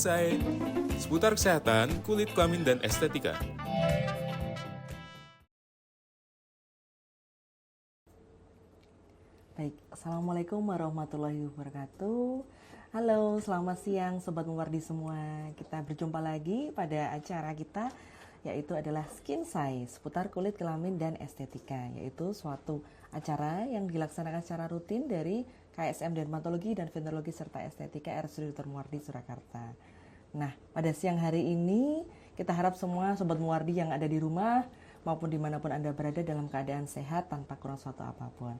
Side, seputar kesehatan, kulit, kelamin, dan estetika. Baik, Assalamualaikum warahmatullahi wabarakatuh. Halo, selamat siang Sobat Muwardi semua. Kita berjumpa lagi pada acara kita, yaitu adalah Skin Science, seputar kulit, kelamin, dan estetika. Yaitu suatu acara yang dilaksanakan secara rutin dari KSM Dermatologi dan Venerologi serta Estetika RSUD Dr. Muwardi Surakarta. Nah, pada siang hari ini kita harap semua Sobat Muwardi yang ada di rumah maupun dimanapun Anda berada dalam keadaan sehat tanpa kurang suatu apapun.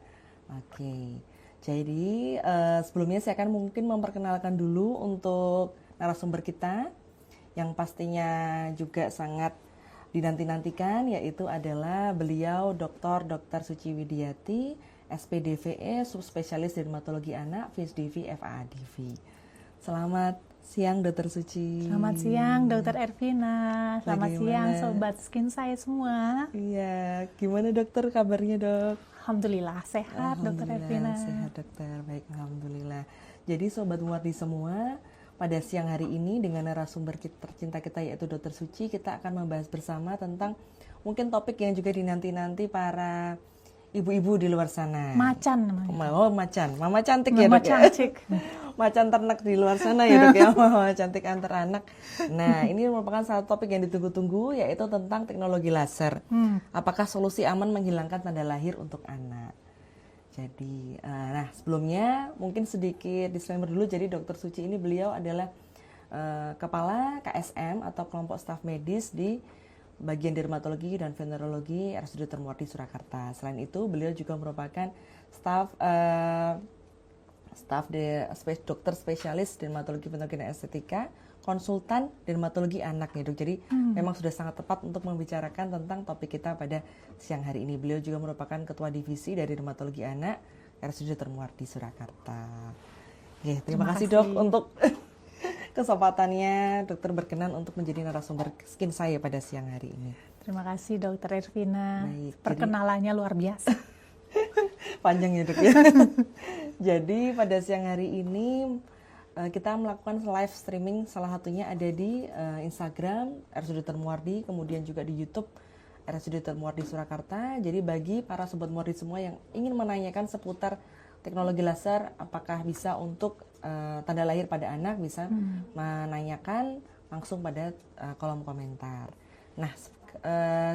Oke, jadi sebelumnya saya akan mungkin memperkenalkan dulu untuk narasumber kita yang pastinya juga sangat dinanti-nantikan, yaitu adalah beliau Dr. Suci Widiati, SPDVE, Subspesialis Dermatologi Anak, FISDV, FAADV. Selamat siang Dr. Suci. Selamat siang Dr. Ervina. Selamat Bagaimana? siang Sobat Skin saya semua. Iya, gimana dokter kabarnya dok? Alhamdulillah sehat Dr. Ervina. Sehat dokter, baik alhamdulillah. Jadi Sobat Muwardi semua, pada siang hari ini dengan narasumber tercinta kita yaitu Dr. Suci, kita akan membahas bersama tentang mungkin topik yang juga dinanti-nanti para ibu-ibu di luar sana. Macan namanya. Oh macan, mama cantik ya Mama dok ya? cantik. Macan ternak di luar sana ya dok ya, mama cantik antar anak. Nah ini merupakan salah satu topik yang ditunggu-tunggu, yaitu tentang teknologi laser. Apakah solusi aman menghilangkan tanda lahir untuk anak? Jadi, nah sebelumnya mungkin sedikit disclaimer dulu. Jadi Dr. Suci ini beliau adalah kepala KSM atau kelompok staf medis di bagian dermatologi dan venerologi RSUD Dr. Muwardi Surakarta. Selain itu beliau juga merupakan staf dokter spesialis dermatologi, venerologi, dan estetika, konsultan dermatologi anak nih dok. Jadi memang sudah sangat tepat untuk membicarakan tentang topik kita pada siang hari ini. Beliau juga merupakan ketua divisi dari dermatologi anak RSUD Dr. Muwardi Surakarta. Oke, terima kasih dok untuk kesempatannya. Dokter berkenan untuk menjadi narasumber Skin saya pada siang hari ini. Terima kasih Dr. Ervina. Baik, Perkenalannya luar biasa. Panjang ya dok ya. Jadi pada siang hari ini kita melakukan live streaming, salah satunya ada di Instagram RSUD Dr. Muwardi, kemudian juga di YouTube RSUD Dr. Muwardi Surakarta. Jadi bagi para sobat Muwardi semua yang ingin menanyakan seputar teknologi laser, apakah bisa untuk tanda lahir pada anak, bisa menanyakan langsung pada kolom komentar. Nah,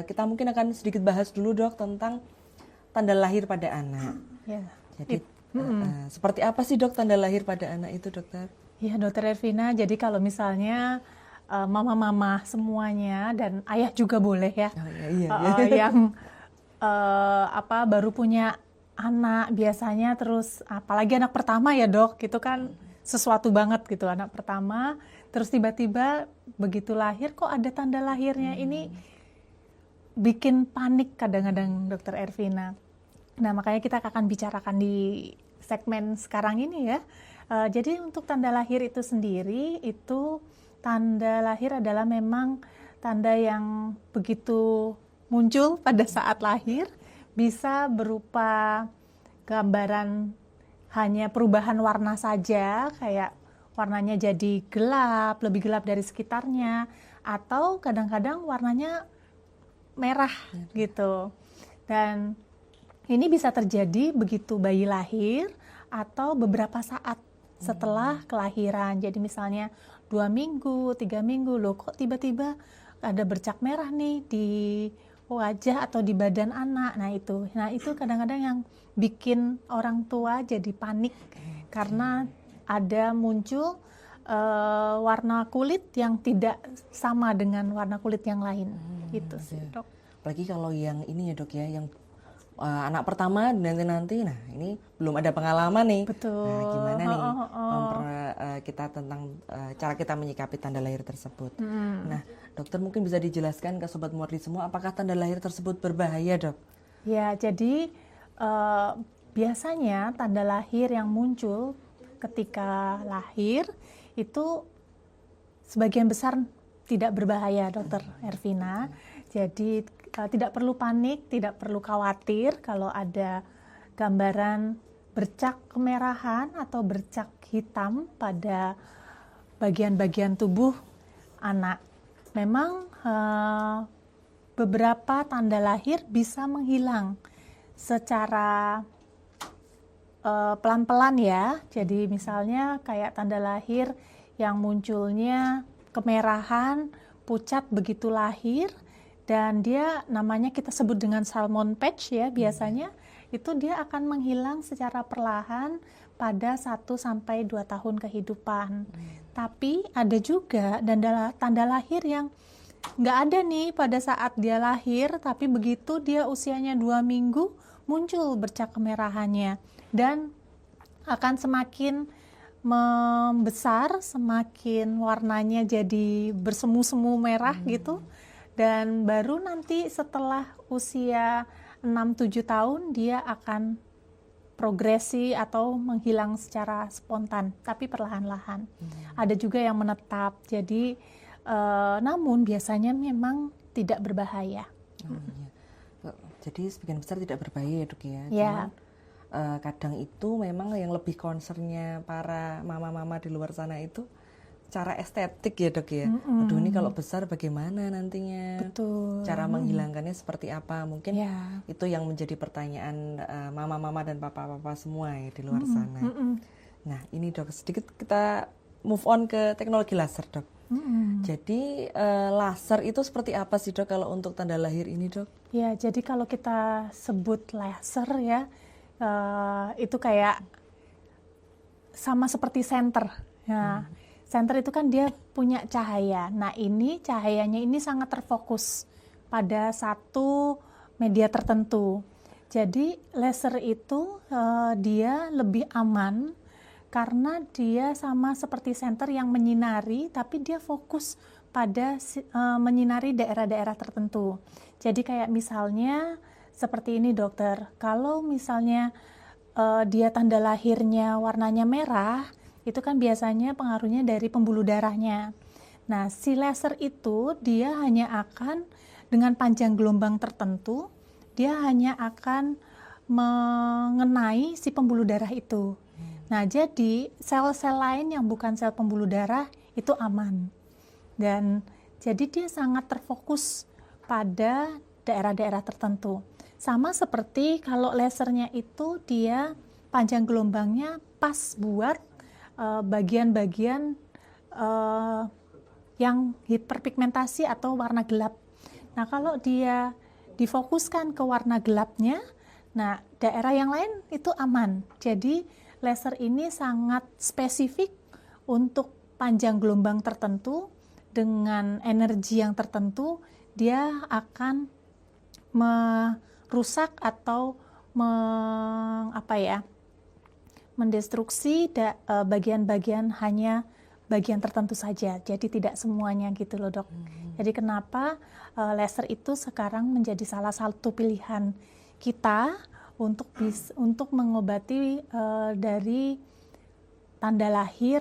kita mungkin akan sedikit bahas dulu dok tentang tanda lahir pada anak. Ya. Jadi seperti apa sih dok tanda lahir pada anak itu dokter? Ya Dr. Ervina, jadi kalau misalnya mama-mama semuanya dan ayah juga boleh ya, yang baru punya anak biasanya, terus apalagi anak pertama ya dok, gitu kan sesuatu banget gitu, anak pertama, terus tiba-tiba begitu lahir kok ada tanda lahirnya. Ini bikin panik kadang-kadang Dr. Ervina. Nah makanya kita akan bicarakan di segmen sekarang ini ya. Jadi untuk tanda lahir itu sendiri, itu tanda lahir adalah memang tanda yang begitu muncul pada saat lahir, bisa berupa gambaran hanya perubahan warna saja, kayak warnanya jadi gelap, lebih gelap dari sekitarnya, atau kadang-kadang warnanya merah gitu. Dan ini bisa terjadi begitu bayi lahir atau beberapa saat setelah kelahiran. Jadi misalnya 2 minggu, 3 minggu, loh kok tiba-tiba ada bercak merah nih di wajah atau di badan anak. Nah itu kadang-kadang yang bikin orang tua jadi panik karena ada muncul warna kulit yang tidak sama dengan warna kulit yang lain. Gitu sih dok. Apalagi kalau yang ini ya dok ya, yang anak pertama nanti, nah ini belum ada pengalaman nih. Betul. Nah gimana nih kita tentang cara kita menyikapi tanda lahir tersebut. Nah dokter mungkin bisa dijelaskan ke sobat Muwardi semua, apakah tanda lahir tersebut berbahaya dok? Ya jadi biasanya tanda lahir yang muncul ketika lahir itu sebagian besar tidak berbahaya dokter Ervina. Jadi tidak perlu panik, tidak perlu khawatir kalau ada gambaran bercak kemerahan atau bercak hitam pada bagian-bagian tubuh anak. Memang beberapa tanda lahir bisa menghilang secara pelan-pelan ya. Jadi misalnya kayak tanda lahir yang munculnya kemerahan, pucat begitu lahir, dan dia namanya kita sebut dengan salmon patch ya biasanya, itu dia akan menghilang secara perlahan pada 1-2 tahun kehidupan. Tapi ada juga tanda lahir yang nggak ada nih pada saat dia lahir, tapi begitu dia usianya 2 minggu muncul bercak kemerahannya dan akan semakin membesar, semakin warnanya jadi bersemu-semu merah gitu, dan baru nanti setelah usia 6-7 tahun dia akan progresi atau menghilang secara spontan, tapi perlahan-lahan. Ada juga yang menetap, jadi namun biasanya memang tidak berbahaya. Jadi sebagian besar tidak berbahaya ya dok ya. Ya. Cuman, kadang itu memang yang lebih concernnya para mama-mama di luar sana itu cara estetik ya dok ya. Aduh ini kalau besar bagaimana nantinya? Betul. Cara menghilangkannya seperti apa? Mungkin Ya. itu yang menjadi pertanyaan mama-mama dan papa-papa semua ya di luar sana. Nah ini dok, sedikit kita move on ke teknologi laser dok. Jadi laser itu seperti apa sih dok kalau untuk tanda lahir ini dok? Ya, jadi kalau kita sebut laser ya, itu kayak sama seperti senter. Ya, senter itu kan dia punya cahaya. Nah ini cahayanya ini sangat terfokus pada satu media tertentu. Jadi laser itu dia lebih aman karena dia sama seperti senter yang menyinari, tapi dia fokus pada menyinari daerah-daerah tertentu. Jadi kayak misalnya seperti ini dokter, kalau misalnya dia tanda lahirnya warnanya merah, itu kan biasanya pengaruhnya dari pembuluh darahnya. Nah si laser itu dia hanya akan dengan panjang gelombang tertentu, dia hanya akan mengenai si pembuluh darah itu. Nah, jadi sel-sel lain yang bukan sel pembuluh darah itu aman. Dan jadi dia sangat terfokus pada daerah-daerah tertentu. Sama seperti kalau lasernya itu dia panjang gelombangnya pas buat bagian-bagian yang hiperpigmentasi atau warna gelap. Nah, kalau dia difokuskan ke warna gelapnya, nah daerah yang lain itu aman. Jadi laser ini sangat spesifik untuk panjang gelombang tertentu dengan energi yang tertentu, dia akan merusak atau mendestruksi bagian-bagian hanya bagian tertentu saja. Jadi tidak semuanya gitu loh dok. Jadi kenapa laser itu sekarang menjadi salah satu pilihan kita untuk mengobati dari tanda lahir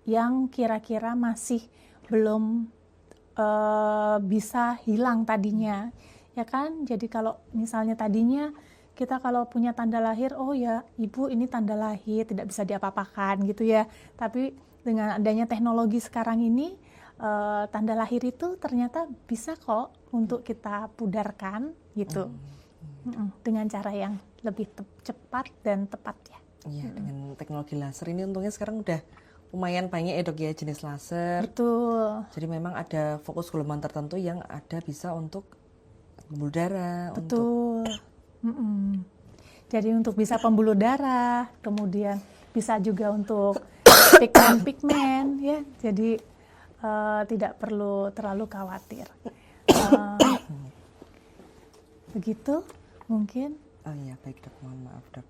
yang kira-kira masih belum bisa hilang tadinya, ya kan? Jadi kalau misalnya tadinya kita kalau punya tanda lahir, oh ya ibu ini tanda lahir tidak bisa diapa-apakan gitu ya. Tapi dengan adanya teknologi sekarang ini, tanda lahir itu ternyata bisa kok untuk kita pudarkan gitu. Dengan cara yang lebih cepat dan tepat ya. Iya, dengan teknologi laser ini untungnya sekarang udah lumayan banyak ya dok ya jenis laser. Betul. Jadi memang ada fokus gelombang tertentu yang ada bisa untuk pembuluh darah. Betul. Jadi untuk bisa pembuluh darah, kemudian bisa juga untuk pigmen ya. Jadi tidak perlu terlalu khawatir. Begitu mungkin. Oh iya baik dok, mohon maaf dok.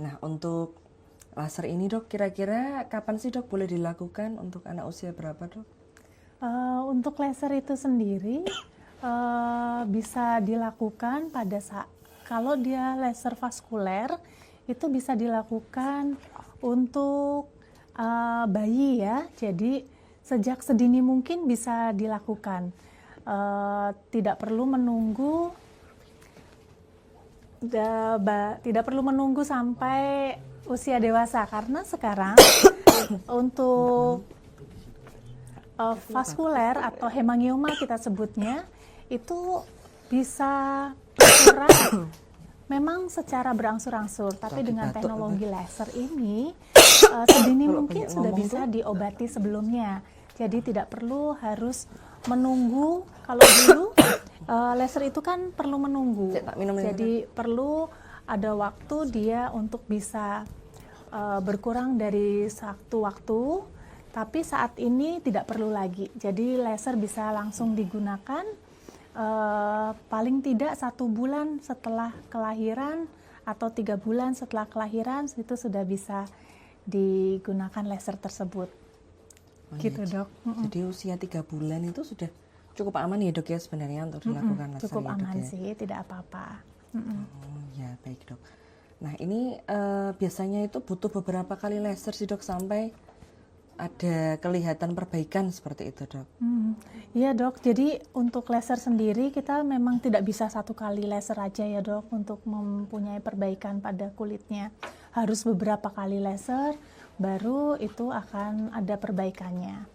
Nah untuk laser ini dok, kira-kira kapan sih dok boleh dilakukan, untuk anak usia berapa dok? Untuk laser itu sendiri bisa dilakukan pada saat, kalau dia laser vaskuler itu bisa dilakukan untuk bayi ya. Jadi sejak sedini mungkin bisa dilakukan. Tidak perlu menunggu sampai usia dewasa, karena sekarang untuk vaskuler atau hemangioma kita sebutnya itu bisa berkurang memang secara berangsur-angsur, tapi dengan teknologi laser ini sedini mungkin sudah bisa diobati sebelumnya. Jadi tidak perlu harus menunggu. Kalau dulu laser itu kan perlu menunggu. Jadi perlu ada waktu dia untuk bisa berkurang dari satu waktu. Tapi saat ini tidak perlu lagi. Jadi laser bisa langsung digunakan paling tidak 1 bulan setelah kelahiran atau 3 bulan setelah kelahiran itu sudah bisa digunakan laser tersebut. Gitu dok. Jadi usia 3 bulan itu sudah cukup aman ya dok ya sebenarnya untuk dilakukan laser. Cukup ya, aman dok, sih, tidak apa-apa. Oh ya baik dok. Nah ini biasanya itu butuh beberapa kali laser sih dok sampai ada kelihatan perbaikan seperti itu dok. Iya dok, jadi untuk laser sendiri kita memang tidak bisa 1 kali laser aja ya dok untuk mempunyai perbaikan pada kulitnya. Harus beberapa kali laser baru itu akan ada perbaikannya.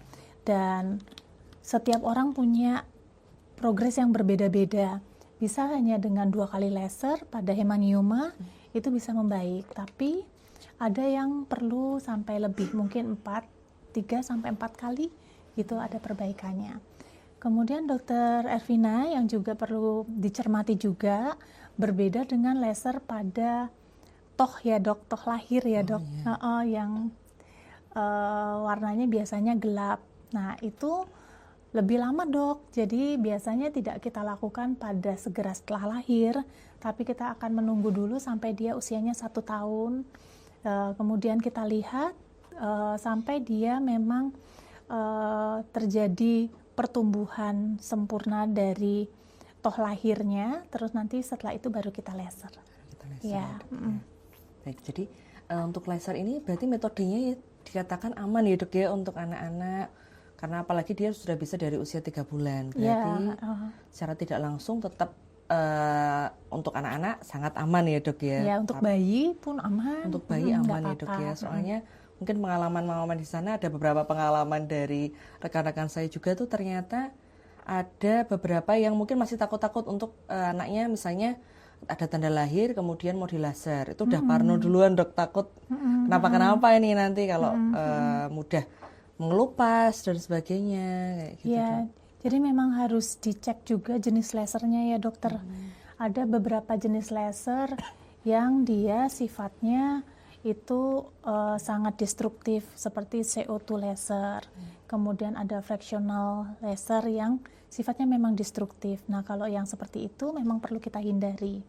Dan setiap orang punya progres yang berbeda-beda. Bisa hanya dengan 2 kali laser pada hemangioma itu bisa membaik, tapi ada yang perlu sampai lebih, mungkin 3 sampai 4 kali itu ada perbaikannya. Kemudian Dokter Ervina yang juga perlu dicermati juga berbeda dengan laser pada toh ya dok, toh lahir ya dok, yang warnanya biasanya gelap. Nah itu lebih lama dok, jadi biasanya tidak kita lakukan pada segera setelah lahir, tapi kita akan menunggu dulu sampai dia usianya 1 tahun. Kemudian kita lihat sampai dia memang terjadi pertumbuhan sempurna dari toh lahirnya, terus nanti setelah itu baru kita laser. Ya. Baik, jadi untuk laser ini berarti metodenya ya dikatakan aman ya dok ya untuk anak-anak, karena apalagi dia sudah bisa dari usia 3 bulan, berarti secara tidak langsung tetap untuk anak-anak sangat aman ya dok ya. Ya untuk bayi pun aman. Untuk bayi aman ya dok ya, soalnya mungkin pengalaman di sana ada beberapa pengalaman dari rekan-rekan saya juga tuh ternyata ada beberapa yang mungkin masih takut-takut untuk anaknya misalnya ada tanda lahir kemudian mau di laser, itu udah parno duluan dok, takut kenapa ini nanti kalau mudah mengelupas dan sebagainya kayak gitu. Ya, jadi memang harus dicek juga jenis lasernya ya dokter. Ada beberapa jenis laser yang dia sifatnya itu sangat destruktif seperti CO2 laser. Kemudian ada fractional laser yang sifatnya memang destruktif. Nah, kalau yang seperti itu memang perlu kita hindari.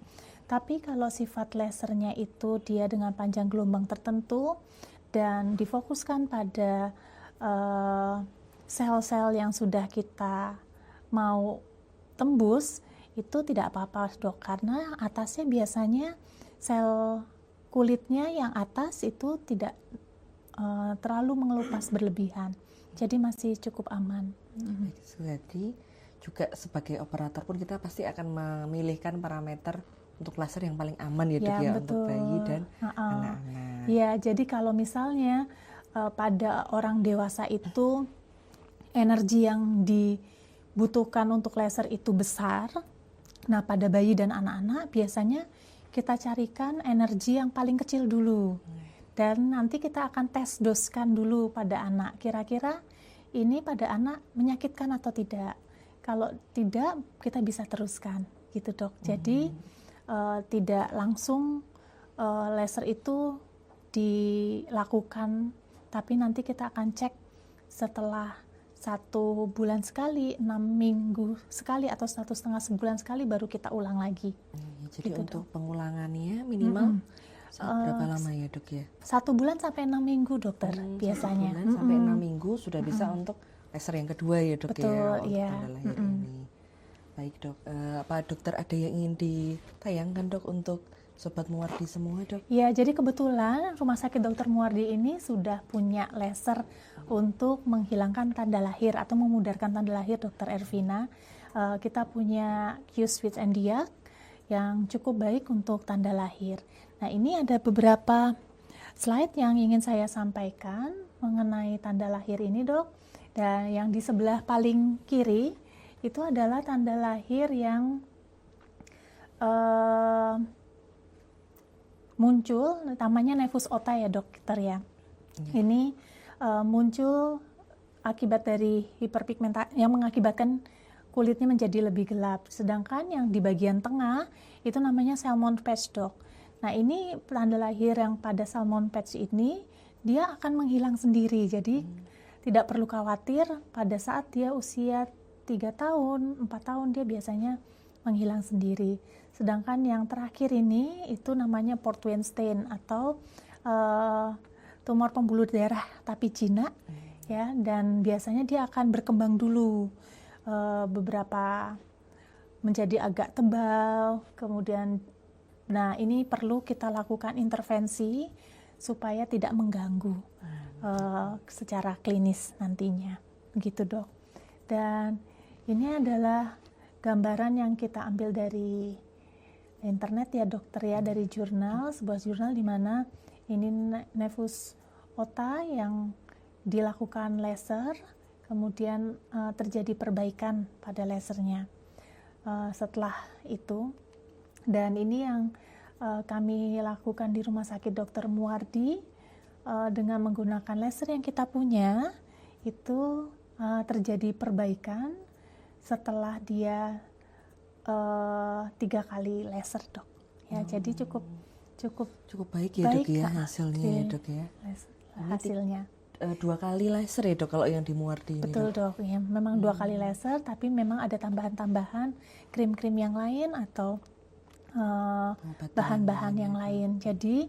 Tapi kalau sifat lasernya itu dia dengan panjang gelombang tertentu dan difokuskan pada sel-sel yang sudah kita mau tembus, itu tidak apa-apa dok, karena atasnya biasanya sel kulitnya yang atas itu tidak terlalu mengelupas berlebihan, jadi masih cukup aman. Jadi juga sebagai operator pun kita pasti akan memilihkan parameter untuk laser yang paling aman ya dok ya, untuk bayi dan anak-anak. Ya, jadi kalau misalnya pada orang dewasa itu energi yang dibutuhkan untuk laser itu besar, nah pada bayi dan anak-anak biasanya kita carikan energi yang paling kecil dulu. Dan nanti kita akan tes doskan dulu pada anak. Kira-kira ini pada anak menyakitkan atau tidak. Kalau tidak, kita bisa teruskan. Gitu dok. Jadi tidak langsung laser itu dilakukan. Tapi nanti kita akan cek setelah 1 bulan sekali, 6 minggu sekali, atau 1,5 sebulan sekali baru kita ulang lagi. Jadi gitu, untuk pengulangannya minimal berapa lama ya dok ya? 1 bulan sampai 6 minggu dokter biasanya. 1 bulan sampai 6 minggu sudah bisa untuk laser yang kedua ya dok. Betul, ya untuk iya. tanda lahir ini. Baik dok, Pak Dokter ada yang ingin ditayangkan dok untuk Sobat Muwardi semua dok? Ya, jadi kebetulan Rumah Sakit Dr. Muwardi ini sudah punya laser untuk menghilangkan tanda lahir atau memudarkan tanda lahir Dr. Ervina. Kita punya Q-Switch and Diag yang cukup baik untuk tanda lahir. Nah, ini ada beberapa slide yang ingin saya sampaikan mengenai tanda lahir ini dok. Dan yang di sebelah paling kiri itu adalah tanda lahir yang muncul, namanya nevus otta ya dokter ya. Ini muncul akibat dari hiperpigmentasi yang mengakibatkan kulitnya menjadi lebih gelap. Sedangkan yang di bagian tengah itu namanya salmon patch dok. Nah ini tanda lahir yang pada salmon patch ini dia akan menghilang sendiri. Jadi tidak perlu khawatir pada saat dia usia 3 tahun, 4 tahun dia biasanya menghilang sendiri. Sedangkan yang terakhir ini itu namanya portwine stain atau tumor pembuluh darah tapi jinak ya, dan biasanya dia akan berkembang dulu beberapa menjadi agak tebal, kemudian nah ini perlu kita lakukan intervensi supaya tidak mengganggu secara klinis nantinya, begitu dok. Dan ini adalah gambaran yang kita ambil dari internet ya dokter ya, dari jurnal, sebuah jurnal di mana ini nevus otta yang dilakukan laser, kemudian terjadi perbaikan pada lasernya setelah itu. Dan ini yang kami lakukan di Rumah Sakit Dr. Muwardi dengan menggunakan laser yang kita punya, itu terjadi perbaikan setelah dia 3 kali laser dok ya. Jadi cukup baik ya dok ya hasilnya ya dok ya. Hasilnya 2 kali laser ya dok kalau yang di Muwardi ini. Betul dok ya, memang 2 kali laser, tapi memang ada tambahan-tambahan krim-krim yang lain atau bahan-bahan yang lain. Jadi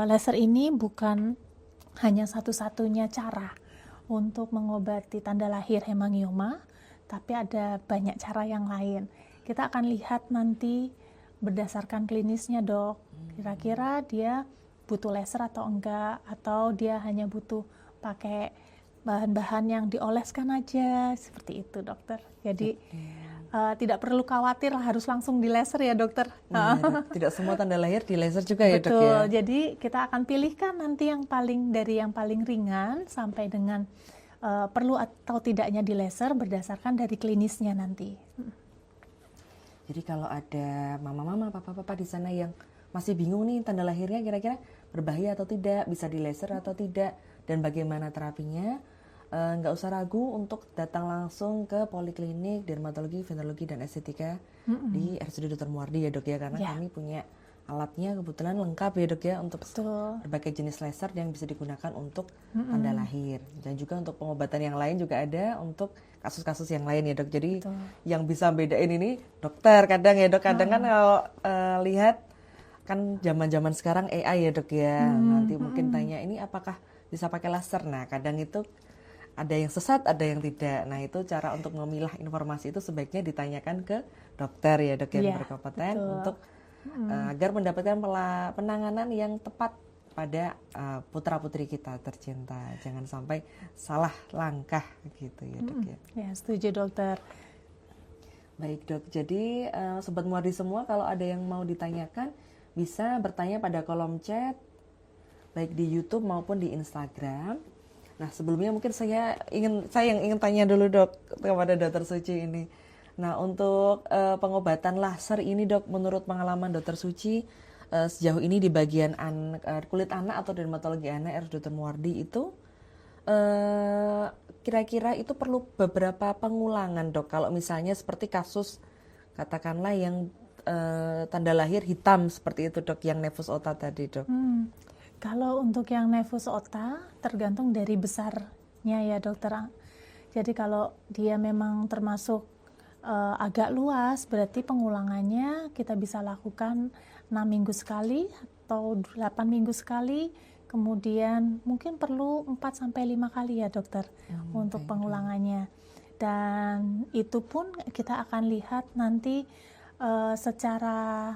laser ini bukan hanya satu-satunya cara untuk mengobati tanda lahir hemangioma, tapi ada banyak cara yang lain. Kita akan lihat nanti berdasarkan klinisnya dok, kira-kira dia butuh laser atau enggak, atau dia hanya butuh pakai bahan-bahan yang dioleskan aja, seperti itu dokter. Jadi tidak perlu khawatir harus langsung di laser ya dokter. Tidak semua tanda lahir di laser juga ya dok ya. Betul, jadi kita akan pilihkan nanti yang paling ringan sampai dengan perlu atau tidaknya di laser berdasarkan dari klinisnya nanti. Jadi kalau ada mama-mama, papa-papa di sana yang masih bingung nih tanda lahirnya kira-kira berbahaya atau tidak, bisa di laser atau tidak, dan bagaimana terapinya, nggak usah ragu untuk datang langsung ke Poliklinik Dermatologi, Venerologi, dan Estetika di RSUD Dr. Muwardi ya dok ya, karena kami punya alatnya kebetulan lengkap ya dok ya untuk berbagai jenis laser yang bisa digunakan untuk tanda lahir, dan juga untuk pengobatan yang lain juga ada untuk kasus-kasus yang lain ya dok. Jadi yang bisa bedain ini dokter kadang ya dok, kadang kan kalau lihat kan zaman-zaman sekarang AI ya dok ya, nanti mungkin tanya ini apakah bisa pakai laser. Nah kadang itu ada yang sesat, ada yang tidak. Nah itu cara untuk memilah informasi itu sebaiknya ditanyakan ke dokter ya dok yang berkompeten untuk agar mendapatkan penanganan yang tepat pada putra-putri kita tercinta. Jangan sampai salah langkah gitu ya dok ya. Ya setuju dokter. Baik dok, jadi Sobat Muwardi semua kalau ada yang mau ditanyakan bisa bertanya pada kolom chat baik di YouTube maupun di Instagram. Nah sebelumnya mungkin saya yang ingin tanya dulu dok kepada Dr. Suci ini. Nah untuk pengobatan laser ini dok, menurut pengalaman Dr. Suci sejauh ini di bagian kulit anak atau dermatologi anak Dr. Muwardi itu kira-kira itu perlu beberapa pengulangan dok. Kalau misalnya seperti kasus katakanlah yang tanda lahir hitam seperti itu dok, yang nevus otta tadi dok. Kalau untuk yang nevus otta tergantung dari besarnya ya dokter. Jadi kalau dia memang termasuk agak luas, berarti pengulangannya kita bisa lakukan 6 minggu sekali atau 8 minggu sekali, kemudian mungkin perlu 4-5 kali ya dokter untuk pengulangannya. Dan itu pun kita akan lihat nanti secara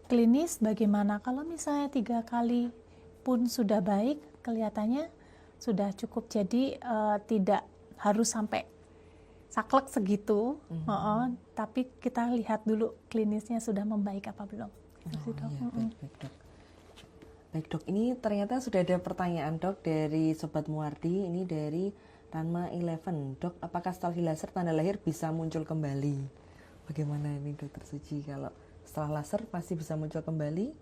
klinis bagaimana. Kalau misalnya 3 kali pun sudah baik, kelihatannya sudah cukup. Jadi tidak harus sampai saklek segitu, tapi kita lihat dulu klinisnya sudah membaik apa belum. Baik dok, ini ternyata sudah ada pertanyaan dok dari Sobat Muwardi, ini dari Ranma 11, dok, apakah setelah laser tanda lahir bisa muncul kembali? Bagaimana ini dokter Suci, kalau setelah laser pasti bisa muncul kembali?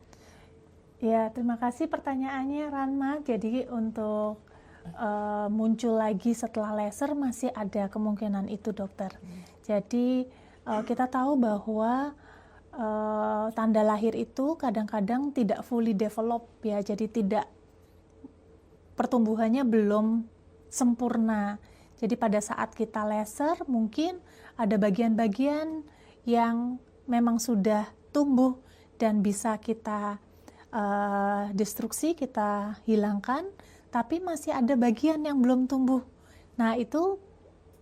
Ya, terima kasih pertanyaannya Ranma. Jadi untuk muncul lagi setelah laser masih ada kemungkinan itu dokter. Jadi kita tahu bahwa tanda lahir itu kadang-kadang tidak fully develop ya, jadi tidak, pertumbuhannya belum sempurna. Jadi pada saat kita laser mungkin ada bagian-bagian yang memang sudah tumbuh dan bisa kita destruksi, kita hilangkan, tapi masih ada bagian yang belum tumbuh. Nah, itu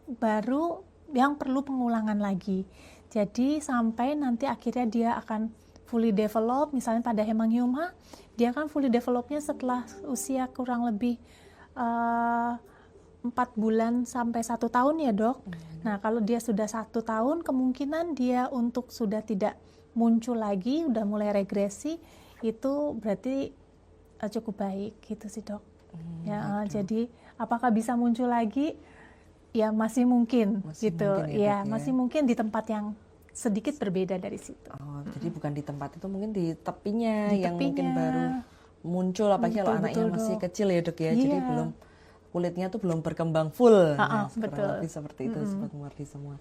baru yang perlu pengulangan lagi. Jadi sampai nanti akhirnya dia akan fully develop, misalnya pada hemangioma, dia akan fully developnya setelah usia kurang lebih 4 bulan sampai 1 tahun ya dok. Nah, kalau dia sudah 1 tahun, kemungkinan dia untuk sudah tidak muncul lagi, udah mulai regresi, itu berarti cukup baik gitu sih dok. Jadi apakah bisa muncul lagi? Ya masih mungkin gitu. Mungkin ya, masih mungkin di tempat yang sedikit berbeda dari situ. Jadi bukan di tempat itu, mungkin di tepinya yang mungkin baru muncul, apalagi kalau anaknya masih kecil ya dok ya. Jadi belum, kulitnya tuh belum berkembang full. Nah, kurang lebih seperti itu sobat Muwardi semua.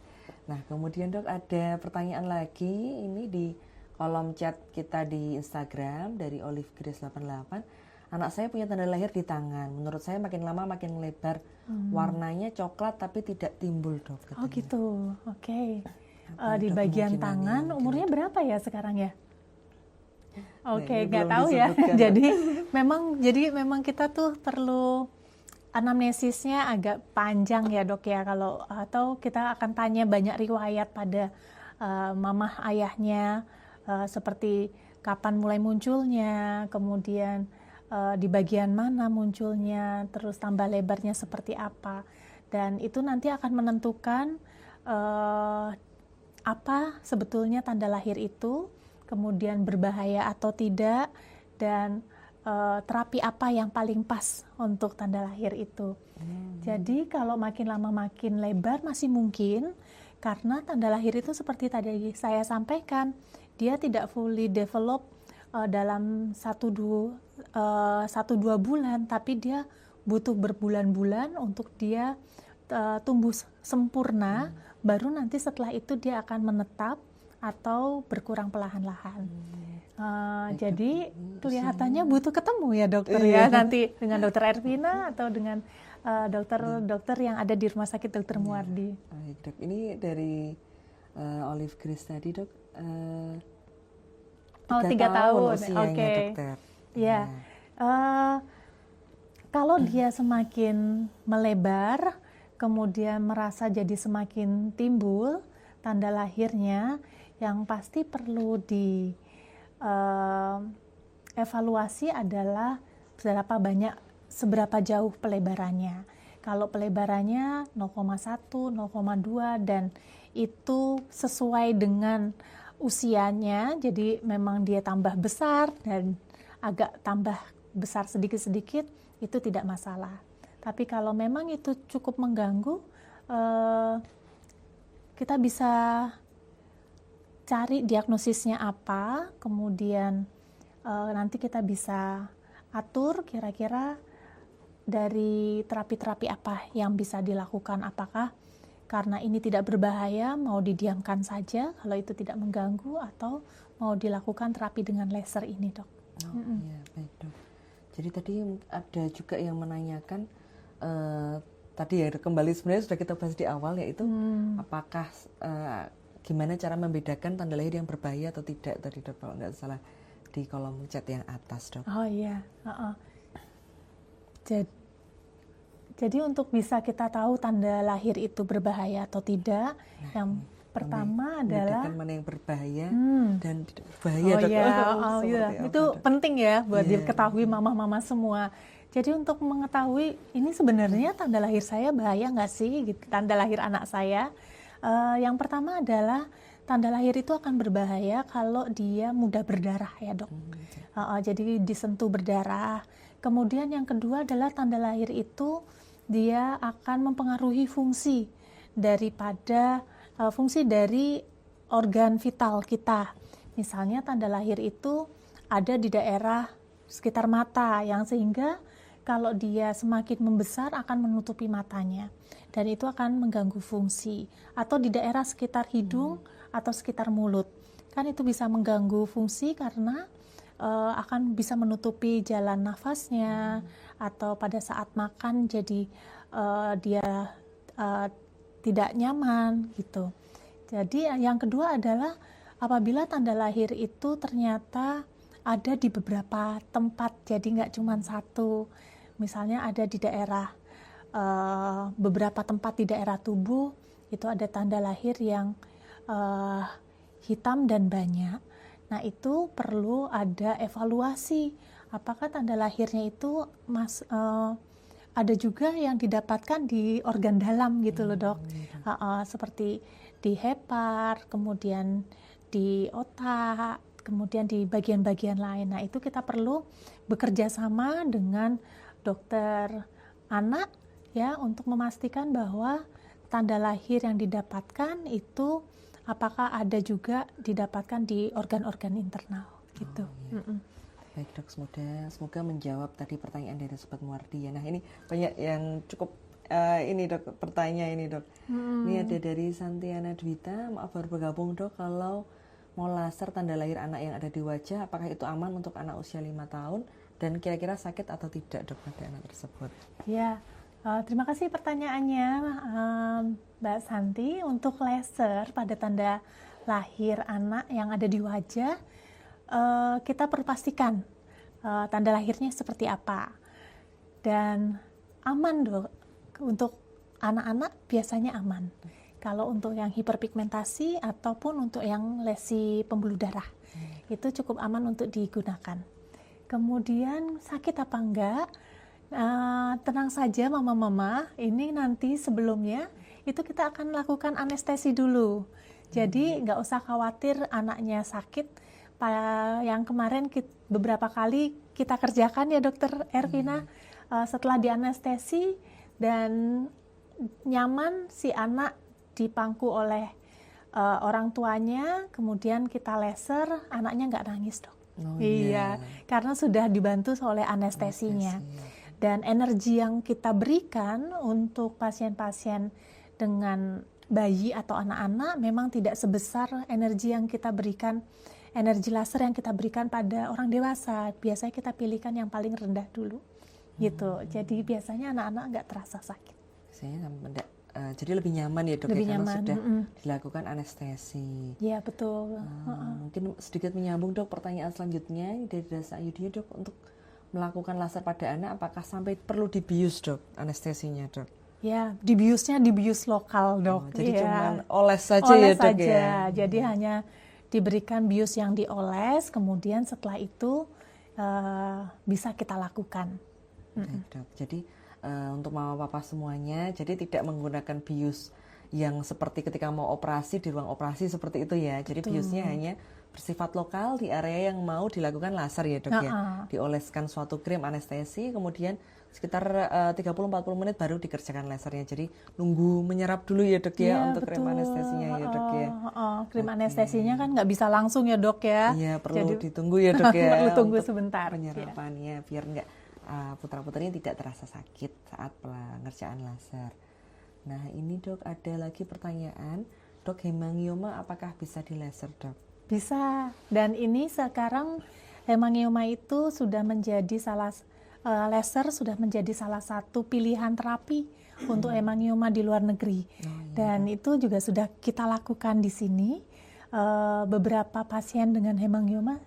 Nah, kemudian dok ada pertanyaan lagi ini di kolom chat kita di Instagram dari Olive Grace 88. Anak saya punya tanda lahir di tangan. Menurut saya makin lama makin lebar. Warnanya coklat tapi tidak timbul dok. Katanya. Oh gitu, oke. Di bagian tangan umurnya berapa ya sekarang ya? Oke, nggak tahu ya. Jadi memang kita tuh perlu anamnesisnya agak panjang ya dok ya, kalau atau kita akan tanya banyak riwayat pada mamah ayahnya, seperti kapan mulai munculnya, kemudian di bagian mana munculnya, terus tambah lebarnya seperti apa, dan itu nanti akan menentukan apa sebetulnya tanda lahir itu, kemudian berbahaya atau tidak, dan terapi apa yang paling pas untuk tanda lahir itu. Jadi kalau makin lama makin lebar masih mungkin, karena tanda lahir itu seperti tadi saya sampaikan, dia tidak fully develop dalam 1-2 bulan, tapi dia butuh berbulan-bulan untuk dia tumbuh sempurna, baru nanti setelah itu dia akan menetap atau berkurang perlahan-lahan. Jadi kelihatannya butuh ketemu ya dokter ya, nanti dengan dokter Ervina atau dengan dokter yang ada di Rumah Sakit Dr. Muwardi. Baik dok, ini dari Olive Grace tadi dok. 3 tahun usianya dokter. Ya, kalau dia semakin melebar, kemudian merasa jadi semakin timbul tanda lahirnya, yang pasti perlu evaluasi adalah seberapa jauh pelebarannya. Kalau pelebarannya 0,1, 0,2 dan itu sesuai dengan usianya, jadi memang dia tambah besar dan agak tambah besar sedikit-sedikit, itu tidak masalah. Tapi kalau memang itu cukup mengganggu, kita bisa cari diagnosisnya apa, kemudian nanti kita bisa atur kira-kira dari terapi-terapi apa yang bisa dilakukan, apakah karena ini tidak berbahaya mau didiamkan saja kalau itu tidak mengganggu, atau mau dilakukan terapi dengan laser ini dok. Iya, baik dok. Jadi tadi ada juga yang menanyakan, tadi ya kembali sebenarnya sudah kita bahas di awal, yaitu apakah gimana cara membedakan tanda lahir yang berbahaya atau tidak tadi dok, kalau nggak salah di kolom chat yang atas dok. Oh iya. Jadi untuk bisa kita tahu tanda lahir itu berbahaya atau tidak, yang pertama adalah mana yang berbahaya dan tidak berbahaya. Itu penting ya buat diketahui mama-mama semua. Jadi untuk mengetahui ini sebenarnya tanda lahir saya bahaya nggak sih, gitu, tanda lahir anak saya. Yang pertama adalah tanda lahir itu akan berbahaya kalau dia mudah berdarah ya dok. Jadi disentuh berdarah. Kemudian yang kedua adalah tanda lahir itu dia akan mempengaruhi fungsi daripada fungsi dari organ vital kita. Misalnya tanda lahir itu ada di daerah sekitar mata, yang sehingga kalau dia semakin membesar akan menutupi matanya, dan itu akan mengganggu fungsi. Atau di daerah sekitar hidung atau sekitar mulut, kan itu bisa mengganggu fungsi karena akan bisa menutupi jalan nafasnya, atau pada saat makan jadi dia tidak nyaman gitu. Jadi yang kedua adalah apabila tanda lahir itu ternyata ada di beberapa tempat, jadi nggak cuma satu. Misalnya ada di daerah beberapa tempat di daerah tubuh, itu ada tanda lahir yang hitam dan banyak. Nah, itu perlu ada evaluasi. Apakah tanda lahirnya itu ada juga yang didapatkan di organ dalam gitu loh, Dok. Seperti di hepar, kemudian di otak, kemudian di bagian-bagian lain. Nah, itu kita perlu bekerja sama dengan dokter anak ya untuk memastikan bahwa tanda lahir yang didapatkan itu apakah ada juga didapatkan di organ-organ internal gitu. Baik Dok, semoga menjawab tadi pertanyaan dari Sobat Muwardi ya. Nah, ini banyak yang cukup ini Dok, pertanyaan ini Dok. Ini ada dari Santiana Dwita, maaf baru bergabung Dok, kalau mau laser tanda lahir anak yang ada di wajah, apakah itu aman untuk anak usia 5 tahun dan kira-kira sakit atau tidak Dok pada anak tersebut? Ya, terima kasih pertanyaannya Mbak Santi. Untuk laser pada tanda lahir anak yang ada di wajah, kita perlu pastikan tanda lahirnya seperti apa. Dan aman Dok, untuk anak-anak biasanya aman. Kalau untuk yang hiperpigmentasi ataupun untuk yang lesi pembuluh darah, itu cukup aman untuk digunakan. Kemudian sakit apa enggak? Tenang saja mama-mama, ini nanti sebelumnya itu kita akan lakukan anestesi dulu. Jadi nggak usah khawatir anaknya sakit. Yang kemarin beberapa kali kita kerjakan ya Dokter Ervina, setelah dianestesi dan nyaman si anak dipangku oleh orang tuanya, kemudian kita laser, anaknya nggak nangis Dok. Iya, karena sudah dibantu oleh anestesinya. Dan energi yang kita berikan untuk pasien-pasien dengan bayi atau anak-anak memang tidak sebesar energi yang kita berikan, energi laser yang kita berikan pada orang dewasa. Biasanya kita pilihkan yang paling rendah dulu, gitu. Jadi biasanya anak-anak nggak terasa sakit. Jadi lebih nyaman ya Dok, lebih ya, nyaman. Karena sudah dilakukan anestesi. Iya betul. Mungkin sedikit menyambung Dok, pertanyaan selanjutnya dari Dasa Ayudhya Dok, untuk melakukan laser pada anak apakah sampai perlu dibius Dok anestesinya Dok? Ya, dibiusnya dibius lokal Dok. Jadi ya. cuma oles saja oles ya Dok saja. ya? Jadi hanya diberikan bius yang dioles, kemudian setelah itu bisa kita lakukan. Dok. Jadi untuk mama papa semuanya, jadi tidak menggunakan bius yang seperti ketika mau operasi di ruang operasi seperti itu ya. Jadi biusnya hanya bersifat lokal di area yang mau dilakukan laser ya Dok ya. Dioleskan suatu krim anestesi, kemudian sekitar 30-40 menit baru dikerjakan lasernya. Jadi nunggu menyerap dulu ya Dok ya, untuk krim anestesinya ya Dok ya. Krim anestesinya kan nggak bisa langsung ya Dok ya. Iya, perlu ditunggu ya Dok ya. Perlu tunggu sebentar. Penyerapannya biar nggak putra-putrinya tidak terasa sakit saat pengerjaan laser. Nah ini Dok, ada lagi pertanyaan, Dok, hemangioma apakah bisa di laser Dok? Bisa, dan ini sekarang hemangioma itu sudah menjadi laser sudah menjadi salah satu pilihan terapi untuk hemangioma di luar negeri. Dan itu juga sudah kita lakukan di sini. Beberapa pasien dengan hemangioma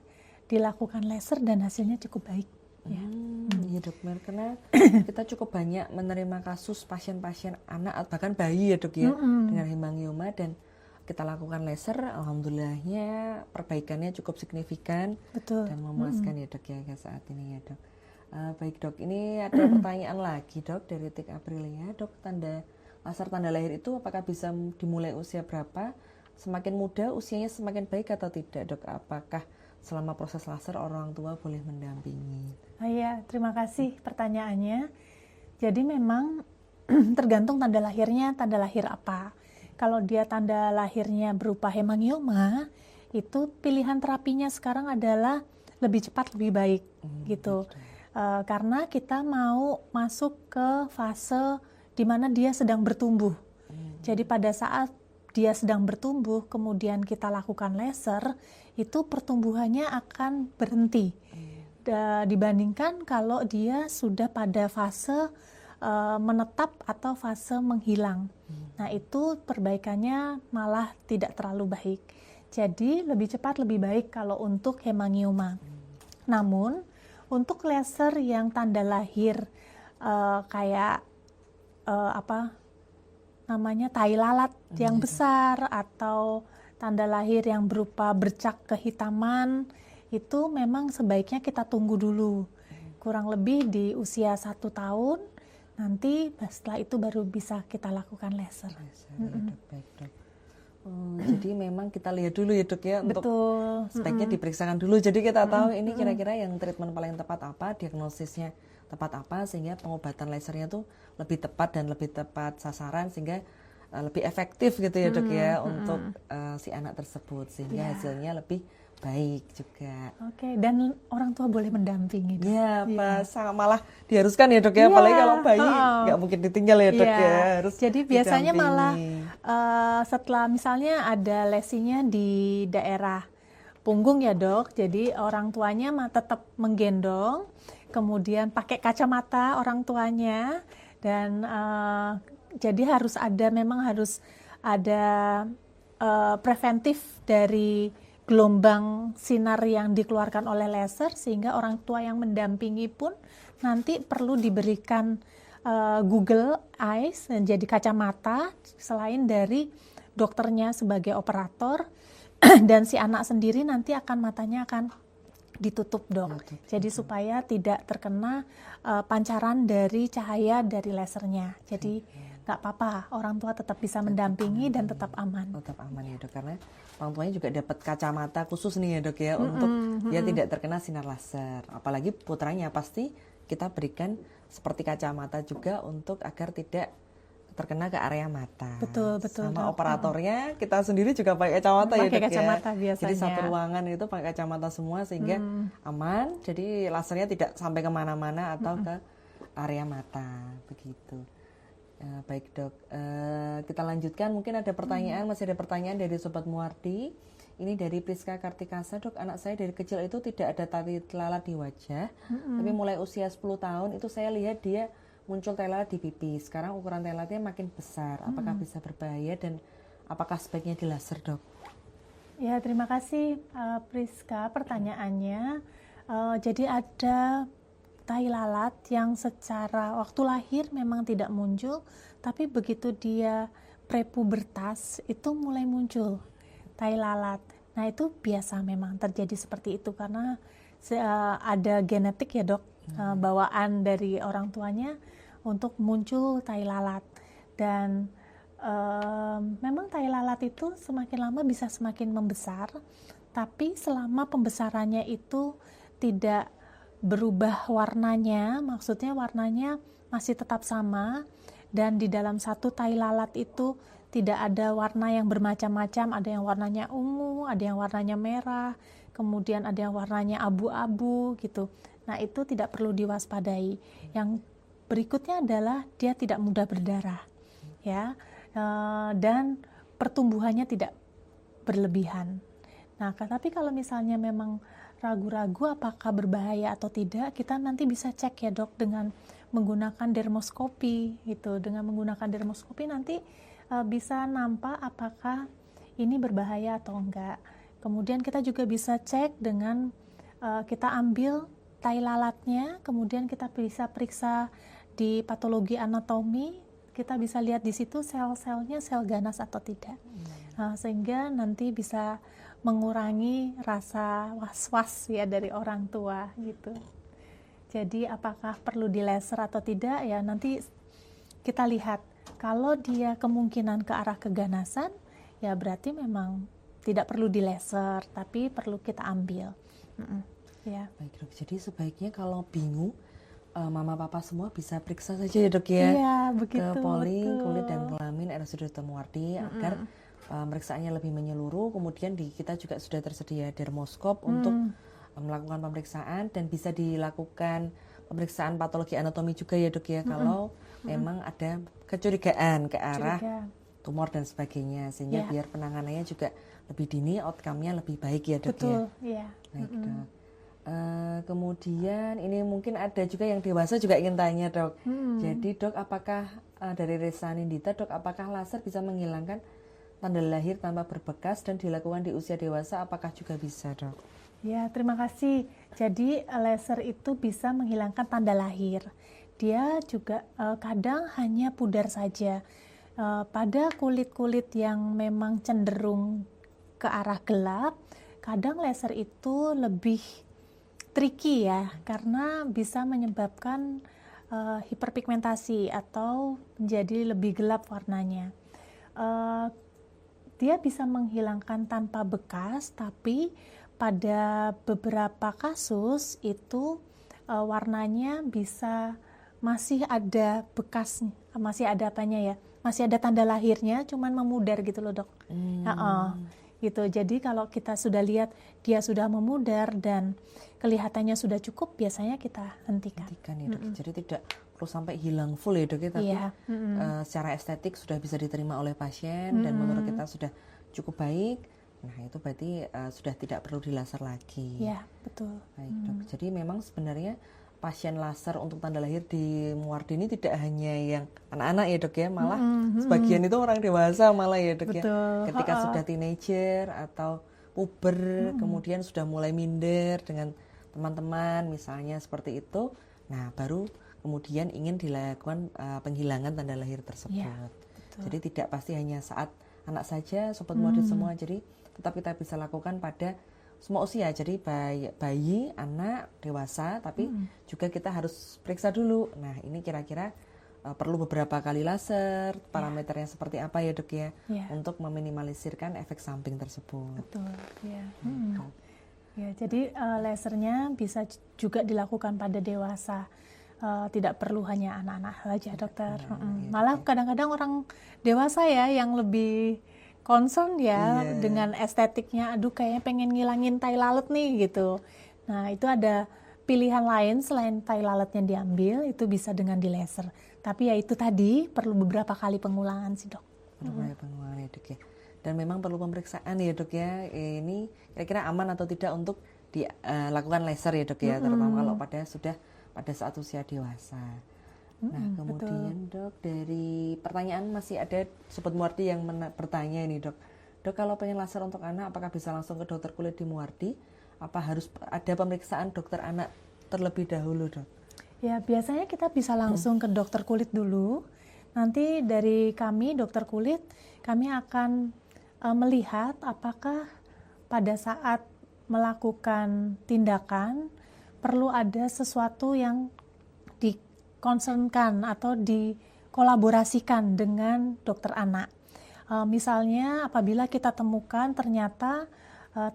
dilakukan laser dan hasilnya cukup baik. Iya Dok, karena kita cukup banyak menerima kasus pasien-pasien anak bahkan bayi ya Dok ya, dengan hemangioma, dan kita lakukan laser, alhamdulillahnya perbaikannya cukup signifikan. Betul. Dan memuaskan ya Dok ya saat ini ya Dok. Baik Dok, ini ada pertanyaan lagi Dok dari Tik Aprilia. Dok, laser tanda lahir itu apakah bisa dimulai usia berapa? Semakin muda usianya semakin baik atau tidak Dok? Apakah selama proses laser orang tua boleh mendampingi? Iya, terima kasih pertanyaannya. Jadi memang tergantung tanda lahirnya, tanda lahir apa. Kalau dia tanda lahirnya berupa hemangioma, itu pilihan terapinya sekarang adalah lebih cepat lebih baik gitu. Karena kita mau masuk ke fase di mana dia sedang bertumbuh. Jadi pada saat dia sedang bertumbuh, kemudian kita lakukan laser, itu pertumbuhannya akan berhenti. Dibandingkan kalau dia sudah pada fase menetap atau fase menghilang. Nah, itu perbaikannya malah tidak terlalu baik. Jadi lebih cepat lebih baik kalau untuk hemangioma. Namun untuk laser yang tanda lahir kayak tai lalat yang besar atau tanda lahir yang berupa bercak kehitaman, itu memang sebaiknya kita tunggu dulu. Kurang lebih di usia 1 tahun, nanti setelah itu baru bisa kita lakukan laser. Baik, dok. Jadi memang kita lihat dulu ya, dok ya. Untuk Betul. sebaiknya diperiksakan dulu. Jadi kita tahu ini kira-kira yang treatment paling tepat apa, diagnosisnya tepat apa, sehingga pengobatan lasernya tuh lebih tepat dan lebih tepat sasaran, sehingga lebih efektif gitu ya, dok ya, untuk si anak tersebut, sehingga hasilnya lebih baik juga. Oke, dan orang tua boleh mendampingi. Iya, pas malah diharuskan ya, dok ya, apalagi kalau bayi nggak mungkin ditinggal ya, dok ya. Harus jadi biasanya didampingi. malah setelah misalnya ada lesinya di daerah punggung ya, dok, jadi orang tuanya tetap menggendong, kemudian pakai kacamata orang tuanya, dan jadi memang harus ada preventif dari gelombang sinar yang dikeluarkan oleh laser, sehingga orang tua yang mendampingi pun nanti perlu diberikan Google Eyes, jadi kacamata, selain dari dokternya sebagai operator, dan si anak sendiri nanti matanya akan ditutup, dok. Jadi supaya tidak terkena pancaran dari cahaya dari lasernya. Jadi nggak apa-apa, orang tua tetap bisa mendampingi dan tetap aman. Tetap aman ya, dok, karena orang tuanya juga dapat kacamata khusus nih ya, dok ya, untuk dia tidak terkena sinar laser. Apalagi putranya pasti kita berikan seperti kacamata juga untuk agar tidak terkena ke area mata. Betul, Sama dok. Operatornya kita sendiri juga pakai kacamata ya, dok kacamata ya. biasanya. Jadi satu ruangan itu pakai kacamata semua, sehingga aman. Jadi lasernya tidak sampai kemana-mana atau ke area mata, begitu. Baik, dok, kita lanjutkan. Mungkin ada pertanyaan, masih ada pertanyaan dari Sobat Muwardi. Ini dari Priska Kartikasa, dok, anak saya dari kecil itu tidak ada tai lalat di wajah, tapi mulai usia 10 tahun itu saya lihat dia muncul tai lalat di pipi. Sekarang ukuran tai lalatnya makin besar, apakah bisa berbahaya dan apakah sebaiknya di laser, dok? Ya, terima kasih Priska pertanyaannya. Jadi ada tai lalat yang secara waktu lahir memang tidak muncul, tapi begitu dia prepubertas itu mulai muncul tai lalat. Nah, itu biasa memang terjadi seperti itu karena ada genetik ya, dok, bawaan dari orang tuanya untuk muncul tai lalat. Dan memang tai lalat itu semakin lama bisa semakin membesar, tapi selama pembesarannya itu tidak berubah warnanya, maksudnya warnanya masih tetap sama, dan di dalam satu tai lalat itu tidak ada warna yang bermacam-macam, ada yang warnanya ungu, ada yang warnanya merah, kemudian ada yang warnanya abu-abu gitu. Nah, itu tidak perlu diwaspadai. Yang berikutnya adalah dia tidak mudah berdarah, ya, dan pertumbuhannya tidak berlebihan. Nah, tapi kalau misalnya memang ragu-ragu apakah berbahaya atau tidak, kita nanti bisa cek ya, dok, dengan menggunakan dermoskopi gitu. Dengan menggunakan dermoskopi nanti bisa nampak apakah ini berbahaya atau enggak. Kemudian kita juga bisa cek dengan kita ambil tai lalatnya, kemudian kita bisa periksa di patologi anatomi, kita bisa lihat di situ sel-selnya sel ganas atau tidak. Sehingga nanti bisa mengurangi rasa was-was ya dari orang tua gitu. Jadi apakah perlu di laser atau tidak, ya nanti kita lihat. Kalau dia kemungkinan ke arah keganasan, ya berarti memang tidak perlu di laser, tapi perlu kita ambil. Ya. Baik, dok, jadi sebaiknya kalau bingung mama papa semua bisa periksa saja ya dok ya, Iya, ke begitu. poli, Betul. kulit dan kelamin RSUD Dr. Muwardi agar pemeriksaannya lebih menyeluruh. Kemudian di kita juga sudah tersedia dermoskop untuk melakukan pemeriksaan, dan bisa dilakukan pemeriksaan patologi anatomi juga ya dok ya, kalau memang ada kecurigaan ke arah tumor dan sebagainya, sehingga biar penanganannya juga lebih dini, outcome-nya lebih baik ya dok. Betul, ya. iya. Baik dok. Kemudian ini mungkin ada juga yang dewasa juga ingin tanya dok. Jadi dok, apakah dari Resa Nindita dok, apakah laser bisa menghilangkan tanda lahir tanpa berbekas dan dilakukan di usia dewasa, apakah juga bisa dok? Ya, terima kasih. Jadi laser itu bisa menghilangkan tanda lahir. Dia juga kadang hanya pudar saja. Pada kulit-kulit yang memang cenderung ke arah gelap, kadang laser itu lebih tricky ya, karena bisa menyebabkan hiperpigmentasi atau menjadi lebih gelap warnanya. Dia bisa menghilangkan tanpa bekas, tapi pada beberapa kasus itu warnanya bisa masih ada bekas, masih ada apanya ya, masih ada tanda lahirnya, cuman memudar gitu loh dok. Gitu. Jadi kalau kita sudah lihat dia sudah memudar dan kelihatannya sudah cukup, biasanya kita hentikan. Ya, dok. Jadi tidak perlu sampai hilang full ya dok ya, tapi secara estetik sudah bisa diterima oleh pasien dan menurut kita sudah cukup baik. Nah itu berarti sudah tidak perlu dilaser lagi. Iya, betul. Baik dok. Jadi memang sebenarnya pasien laser untuk tanda lahir di Muwardi ini tidak hanya yang anak-anak ya dok ya, malah sebagian itu orang dewasa malah ya dok. Betul. Ya. Ketika sudah teenager atau puber, kemudian sudah mulai minder dengan teman-teman misalnya seperti itu, nah baru kemudian ingin dilakukan penghilangan tanda lahir tersebut. Ya, jadi tidak pasti hanya saat anak saja, sobat Muwardi semua, jadi tetap kita bisa lakukan pada semua usia, jadi bayi, anak, dewasa, tapi juga kita harus periksa dulu. Nah ini kira-kira perlu beberapa kali laser, parameternya seperti apa ya dok ya, untuk meminimalisirkan efek samping tersebut. Betul, ya. Ya, jadi lasernya bisa juga dilakukan pada dewasa, tidak perlu hanya anak-anak saja dokter. Malah kadang-kadang orang dewasa ya yang lebih concern ya dengan estetiknya, aduh kayaknya pengen ngilangin tai lalat nih gitu. Nah itu ada pilihan lain selain tai lalatnya diambil, itu bisa dengan di laser. Tapi ya itu tadi perlu beberapa kali pengulangan sih dok. Beberapa pengulangan ya dok ya. Dan memang perlu pemeriksaan ya dok ya, ini kira-kira aman atau tidak untuk dilakukan laser ya dok ya, terutama kalau pada saat usia dewasa. Nah kemudian betul. Dok, dari pertanyaan masih ada sobat Muwardi yang bertanya ini dok. Dok, kalau pengen laser untuk anak apakah bisa langsung ke dokter kulit di Muwardi? Apa harus ada pemeriksaan dokter anak terlebih dahulu dok? Ya biasanya kita bisa langsung ke dokter kulit dulu. Nanti dari kami dokter kulit, kami akan melihat apakah pada saat melakukan tindakan perlu ada sesuatu yang dikonsernkan atau dikolaborasikan dengan dokter anak. Misalnya apabila kita temukan ternyata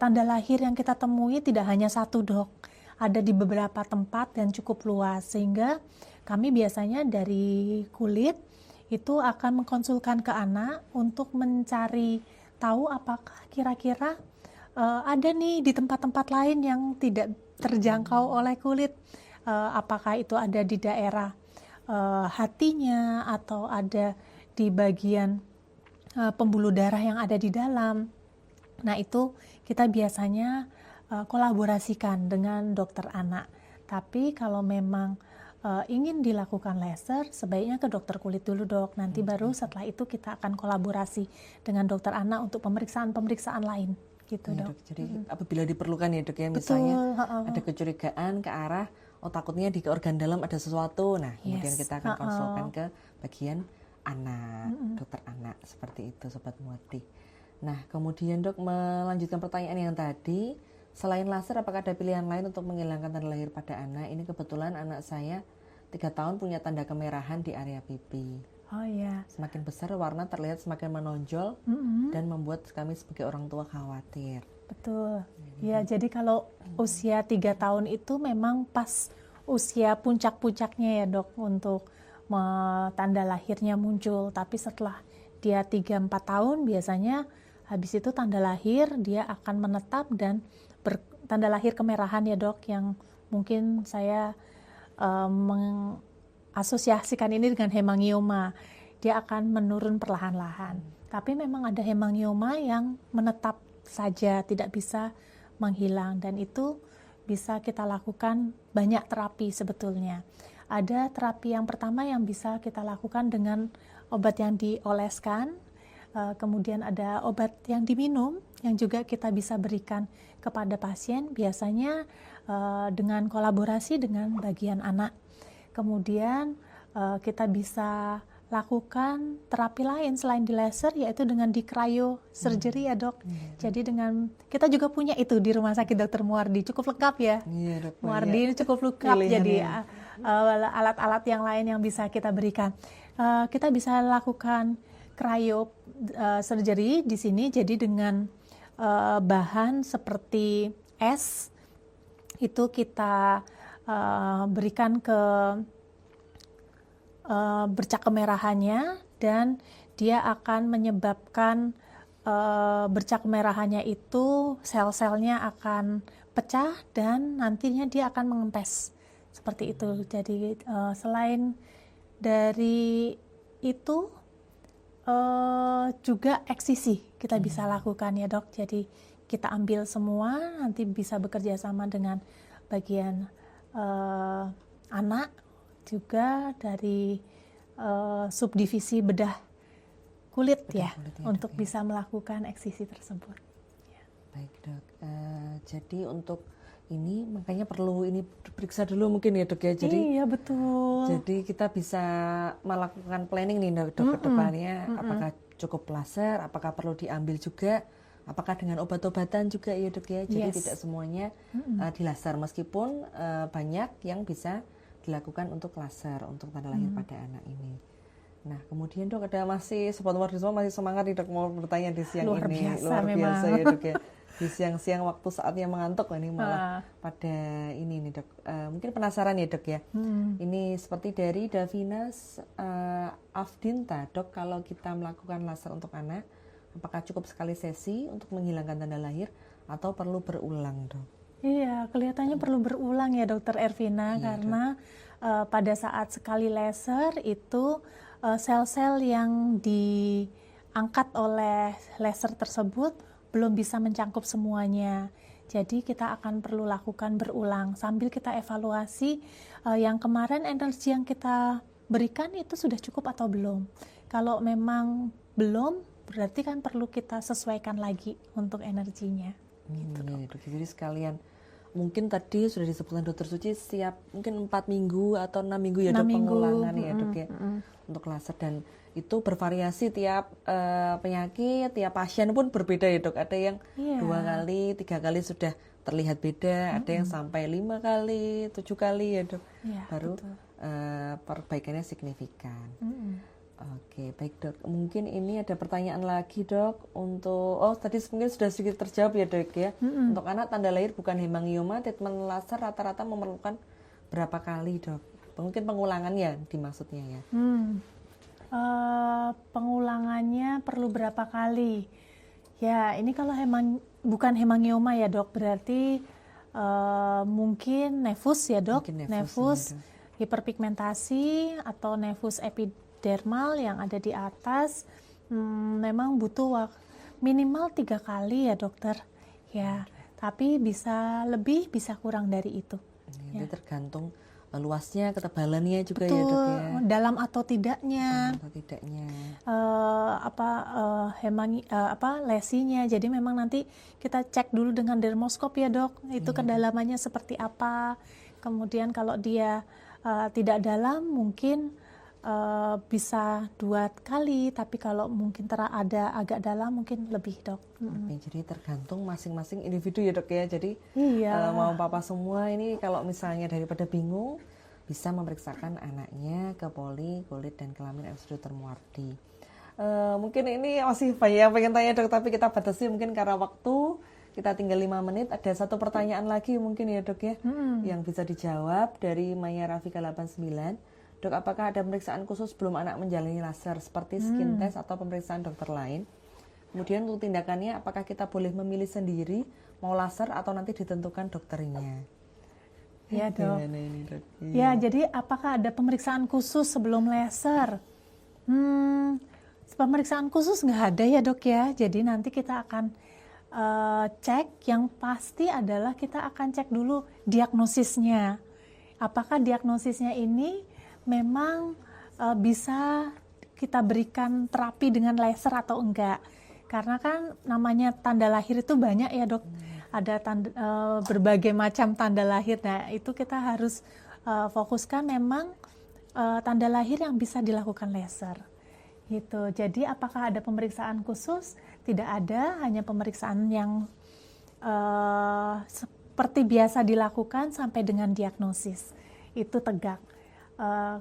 tanda lahir yang kita temui tidak hanya satu dok, ada di beberapa tempat dan cukup luas, sehingga kami biasanya dari kulit itu akan mengkonsulkan ke anak untuk mencari tahu apakah kira-kira ada nih di tempat-tempat lain yang tidak terjangkau oleh kulit, apakah itu ada di daerah hatinya atau ada di bagian pembuluh darah yang ada di dalam. Nah itu kita biasanya kolaborasikan dengan dokter anak. Tapi kalau memang ingin dilakukan laser, sebaiknya ke dokter kulit dulu dok. Nanti baru setelah itu kita akan kolaborasi dengan dokter anak untuk pemeriksaan-pemeriksaan lain, gitu ya, dok. Jadi apabila diperlukan ya dok ya, misalnya ada kecurigaan ke arah, oh takutnya di organ dalam ada sesuatu, nah kemudian kita akan konsulkan ke bagian anak, dokter anak, seperti itu sobat Muwardi. Nah kemudian dok, melanjutkan pertanyaan yang tadi, selain laser apakah ada pilihan lain untuk menghilangkan tanda lahir pada anak? Ini kebetulan anak saya 3 tahun punya tanda kemerahan di area pipi. Oh iya. Semakin besar warna terlihat semakin menonjol dan membuat kami sebagai orang tua khawatir. Betul. Ya, jadi kalau usia 3 tahun itu memang pas usia puncak-puncaknya ya dok untuk tanda lahirnya muncul. Tapi setelah dia 3-4 tahun biasanya habis itu tanda lahir dia akan menetap dan tanda lahir kemerahan ya dok, yang mungkin saya mengasosiasikan ini dengan hemangioma. Dia akan menurun perlahan-lahan. Tapi memang ada hemangioma yang menetap saja, tidak bisa menghilang, dan itu bisa kita lakukan banyak terapi sebetulnya. Ada terapi yang pertama yang bisa kita lakukan dengan obat yang dioleskan, kemudian ada obat yang diminum yang juga kita bisa berikan kepada pasien, biasanya dengan kolaborasi dengan bagian anak. Kemudian kita bisa lakukan terapi lain selain di laser, yaitu dengan di cryosurgery ya dok. Jadi dengan kita juga punya itu di Rumah Sakit Dr. Muardi, cukup lengkap ya. Iya, dok, Muardi ini cukup lengkap, jadi alat-alat yang lain yang bisa kita berikan. Kita bisa lakukan cryosurgery di sini, jadi dengan bahan seperti es itu kita berikan ke bercak kemerahannya, dan dia akan menyebabkan bercak kemerahannya itu sel-selnya akan pecah dan nantinya dia akan mengempes seperti itu. Jadi selain dari itu juga eksisi kita bisa lakukan ya dok. Jadi kita ambil semua, nanti bisa bekerja sama dengan bagian anak, juga dari subdivisi bedah kulit ya, untuk dok, bisa melakukan eksisi tersebut. Baik dok, jadi untuk ini makanya perlu ini periksa dulu mungkin ya dok ya. Jadi iya betul. Jadi kita bisa melakukan planning nih dok ke depannya, apakah cukup laser, apakah perlu diambil juga, apakah dengan obat-obatan juga ya dok ya. Jadi tidak semuanya di laser, meskipun banyak yang bisa dilakukan untuk laser, untuk tanda lahir pada anak ini. Nah kemudian dok, ada masih Sobat Muardi semua masih semangat nih dok mau bertanya di siang Luar ini. biasa Luar memang. biasa ya dok ya. Di siang-siang waktu saatnya mengantuk ini malah pada ini nih dok. Mungkin penasaran ya dok ya. Ini seperti dari Davinas Afdinta, dok, kalau kita melakukan laser untuk anak, apakah cukup sekali sesi untuk menghilangkan tanda lahir atau perlu berulang dok? Iya, kelihatannya perlu berulang ya dokter Ervina, karena pada saat sekali laser itu sel-sel yang diangkat oleh laser tersebut belum bisa mencangkup semuanya. Jadi kita akan perlu lakukan berulang sambil kita evaluasi yang kemarin energi yang kita berikan itu sudah cukup atau belum. Kalau memang belum, berarti kan perlu kita sesuaikan lagi untuk energinya. Gitu, dok. Jadi sekalian, mungkin tadi sudah disebutkan dokter Suci setiap mungkin 4 minggu atau 6 minggu ya dok pengulangan ya dok ya untuk laser, dan itu bervariasi tiap penyakit, tiap pasien pun berbeda ya dok. Ada yang 2 kali, 3 kali sudah terlihat beda, ada yang sampai 5 kali, 7 kali ya dok, baru perbaikannya signifikan. Oke, baik dok. Mungkin ini ada pertanyaan lagi dok untuk, tadi mungkin sudah sedikit terjawab ya dok ya. Untuk anak tanda lahir bukan hemangioma, treatment laser rata-rata memerlukan berapa kali dok? Mungkin pengulangannya dimaksudnya ya. Pengulangannya perlu berapa kali? Ya, ini kalau bukan hemangioma ya dok, berarti mungkin nefus ya dok. Mungkin nefus ya, hiperpigmentasi atau nefus epidermal yang ada di atas, memang butuh minimal 3 kali ya dokter. Ya, tapi bisa lebih, bisa kurang dari itu. Jadi tergantung luasnya, ketebalannya juga. Betul, ya dok ya. dalam atau tidaknya. Lesinya. Jadi memang nanti kita cek dulu dengan dermoskop ya dok. Itu kedalamannya seperti apa. Kemudian kalau dia tidak dalam, mungkin bisa 2 kali, tapi kalau mungkin ada agak dalam mungkin lebih dok. Jadi tergantung masing-masing individu ya dok ya. Jadi mau papa semua ini kalau misalnya daripada bingung bisa memeriksakan anaknya ke poli kulit dan kelamin RSUD Dr. Muardi. Mungkin ini masih banyak yang pengen tanya dok, tapi kita batasi mungkin karena waktu. kita tinggal 5 menit. Ada satu pertanyaan lagi mungkin ya dok ya, yang bisa dijawab dari Maya Rafika 89. Dok, apakah ada pemeriksaan khusus sebelum anak menjalani laser seperti skin test atau pemeriksaan dokter lain? Kemudian untuk tindakannya, apakah kita boleh memilih sendiri mau laser atau nanti ditentukan dokternya? Ya dok. Gimana ini, dok? Ya, jadi apakah ada pemeriksaan khusus sebelum laser? Pemeriksaan khusus nggak ada ya dok ya. Jadi nanti kita akan cek, yang pasti adalah kita akan cek dulu diagnosisnya. Apakah diagnosisnya ini memang bisa kita berikan terapi dengan laser atau enggak? Karena kan namanya tanda lahir itu banyak ya dok. Ada berbagai macam tanda lahir. Nah itu kita harus fokuskan memang tanda lahir yang bisa dilakukan laser. Gitu. Jadi apakah ada pemeriksaan khusus? Tidak ada, hanya pemeriksaan yang seperti biasa dilakukan sampai dengan diagnosis. Itu tegak.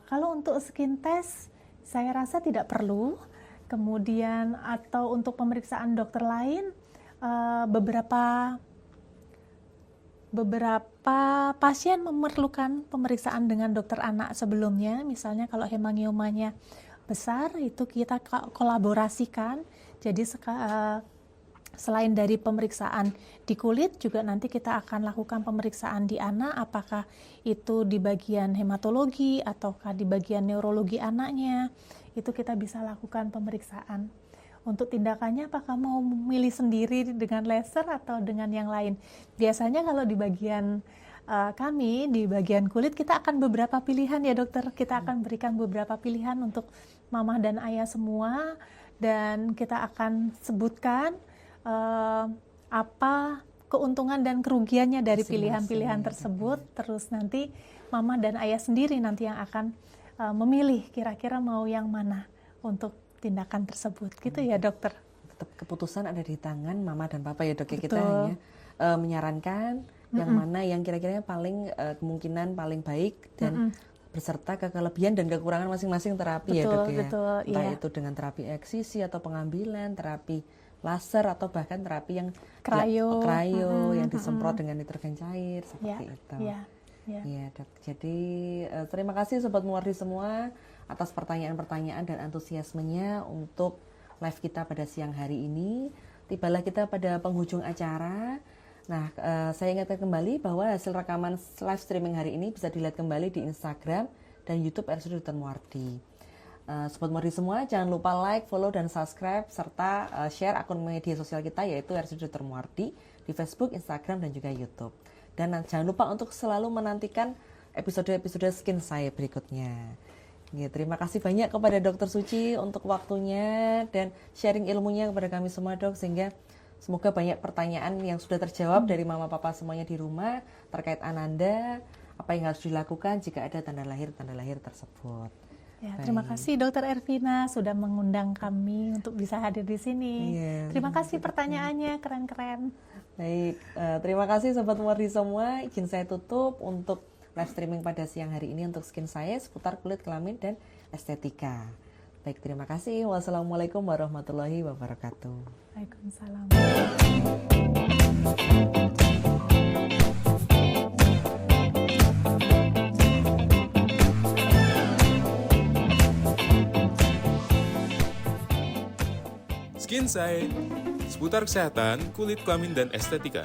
Kalau untuk skin test, saya rasa tidak perlu. Kemudian atau untuk pemeriksaan dokter lain, beberapa pasien memerlukan pemeriksaan dengan dokter anak sebelumnya. Misalnya kalau hemangiomanya besar, itu kita kolaborasikan. Jadi selain dari pemeriksaan di kulit, juga nanti kita akan lakukan pemeriksaan di anak, apakah itu di bagian hematologi ataukah di bagian neurologi anaknya. Itu kita bisa lakukan pemeriksaan. Untuk tindakannya apakah mau memilih sendiri dengan laser atau dengan yang lain? Biasanya kalau di bagian kami, di bagian kulit, kita akan beberapa pilihan ya dokter. Kita akan berikan beberapa pilihan untuk mama dan ayah semua. Dan kita akan sebutkan apa keuntungan dan kerugiannya dari pilihan-pilihan tersebut. Terus nanti mama dan ayah sendiri nanti yang akan memilih kira-kira mau yang mana untuk tindakan tersebut, gitu ya dokter. Tetap keputusan ada di tangan mama dan papa ya dok ya. Kita hanya menyarankan yang mana yang kira-kiranya paling kemungkinan paling baik dan beserta ke kelebihan dan kekurangan masing-masing terapi ya dok ya. Betul, entah iya. itu dengan terapi eksisi atau pengambilan, terapi laser atau bahkan terapi yang Cryo. yang disemprot dengan nitrogen cair seperti itu. Iya dok. Jadi terima kasih sobat Muwardi semua atas pertanyaan-pertanyaan dan antusiasmenya untuk live kita pada siang hari ini. Tibalah kita pada penghujung acara. Nah, saya ingatkan kembali bahwa hasil rekaman live streaming hari ini bisa dilihat kembali di Instagram dan YouTube RSUD Dr. Muwardi. Sobat Muwardi semua, jangan lupa like, follow, dan subscribe serta share akun media sosial kita yaitu RSUD Dr. Muwardi di Facebook, Instagram, dan juga YouTube. Dan jangan lupa untuk selalu menantikan episode-episode Skin saya berikutnya. Ya, terima kasih banyak kepada Dr. Suci untuk waktunya dan sharing ilmunya kepada kami semua dok, sehingga semoga banyak pertanyaan yang sudah terjawab dari mama papa semuanya di rumah terkait Ananda, apa yang harus dilakukan jika ada tanda lahir tersebut. Ya, terima kasih Dr. Ervina sudah mengundang kami untuk bisa hadir di sini. Terima kasih pertanyaannya, keren-keren. Baik, terima kasih Sobat Muwardi semua. Izin saya tutup untuk live streaming pada siang hari ini untuk Skin saya seputar kulit, kelamin, dan estetika. Baik, terima kasih. Wassalamualaikum warahmatullahi wabarakatuh. Waalaikumsalam. Skin Science, seputar kesehatan, kulit, kelamin, dan estetika.